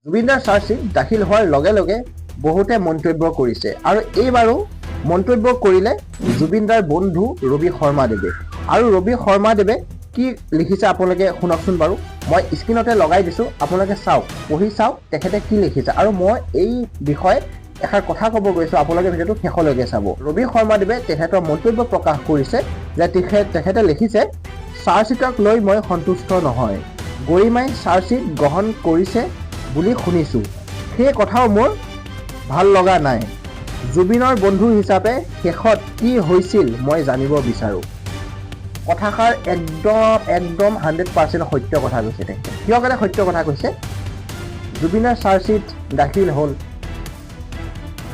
জুবিনদাৰ চাৰ্জশ্বিট দাখিল হোৱাৰ লগে লগে বহুতে মন্তব্য কৰিছে আৰু এইবাৰো মন্তব্য কৰিলে জুবিনদাৰ বন্ধু ৰবি শৰ্মাদেৱে। আৰু ৰবি শৰ্মাদেৱে কি লিখিছে আপোনালোকে শুনকচোন বাৰু। মই স্ক্ৰীনতে লগাই দিছোঁ, আপোনালোকে চাওক, পঢ়ি চাওক তেখেতে কি লিখিছে। আৰু মই এই বিষয়ে এষাৰ কথা ক'ব গৈছোঁ, আপোনালোকে ভিডিঅ'টো শেষলৈকে চাব। ৰবি শৰ্মাদেৱে তেখেতৰ মন্তব্য প্ৰকাশ কৰিছে যে তেখেতে লিখিছে, চাৰ্জশ্বিটক লৈ মই সন্তুষ্ট নহয়। গৰিমাই চাৰ্জশ্বিট গ্ৰহণ কৰিছে বুলি শুনিছোঁ, সেই কথাও মোৰ ভাল লগা নাই। জুবিনৰ বন্ধু হিচাপে শেষত কি হৈছিল মই জানিব বিচাৰোঁ। কথাষাৰ একদম 100% সত্য কথা কৈছে তেখেতে। কিয় কাৰণে সত্য কথা কৈছে? জুবিনৰ চাৰ্জশ্বিট দাখিল হ'ল,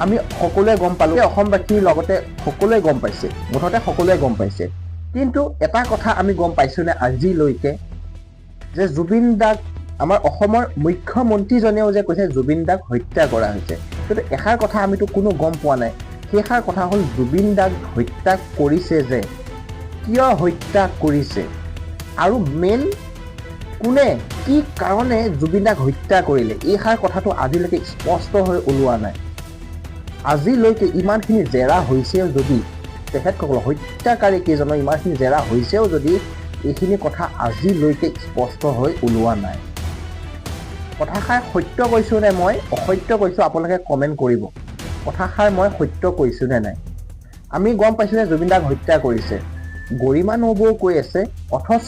আমি সকলোৱে গম পালোঁ, অসমবাসীৰ লগতে সকলোৱে গম পাইছে, মুঠতে সকলোৱে গম পাইছে। কিন্তু এটা কথা আমি গম পাইছোঁনে আজিলৈকে, যে জুবিন দাক আমাৰ অসমৰ মুখ্যমন্ত্ৰীজনেও যে কৈছে জুবিন দাক হত্যা কৰা হৈছে, কিন্তু এষাৰ কথা আমিতো কোনো গম পোৱা নাই। সেইষাৰ কথা হ'ল জুবিন দাক হত্যা কৰিছে যে, কিয় হত্যা কৰিছে আৰু মেইন কোনে কি কাৰণে জুবিন দাক হত্যা কৰিলে, এইষাৰ কথাটো আজিলৈকে স্পষ্ট হৈ ওলোৱা নাই। আজিলৈকে ইমানখিনি জেৰা হৈছেও যদি, তেখেতসকল হত্যাকাৰী কেইজনৰ ইমানখিনি জেৰা হৈছেও যদি, এইখিনি কথা আজিলৈকে স্পষ্ট হৈ ওলোৱা নাই। কথাষাৰ সত্য কৈছোঁ নে মই অসত্য কৈছোঁ আপোনালোকে কমেণ্ট কৰিব। কথাষাৰ মই সত্য কৈছোঁ নে নাই। আমি গম পাইছোঁ যে জুবিন দাক হত্যা কৰিছে, গৰিমা নবৌও কৈ আছে, অথচ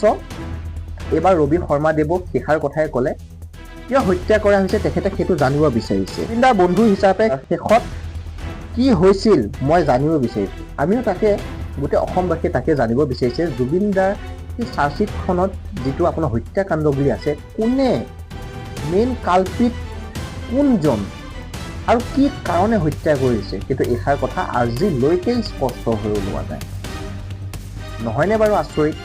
এইবাৰ ৰবি শৰ্মাদেৱক সেইষাৰ কথাই ক'লে। কিয় হত্যা কৰা হৈছে তেখেতে সেইটো জানিব বিচাৰিছে। জুবিন দাৰ বন্ধু হিচাপে শেষত কি হৈছিল মই জানিব বিচাৰিছোঁ। আমিও তাকে, গোটেই অসমবাসীয়ে তাকে জানিব বিচাৰিছে, জুবিন দাৰ সেই চাৰ্জশ্বিটখনত যিটো আপোনাৰ হত্যাকাণ্ড বুলি আছে, কোনে মেইন কালপিট কোনজন আৰু কি কাৰণে হত্যা কৰিছে, কিন্তু এইষাৰ কথা আজিলৈকে স্পষ্ট হৈ ওলোৱা নাই। নহয়নে বাৰু আচৰিত?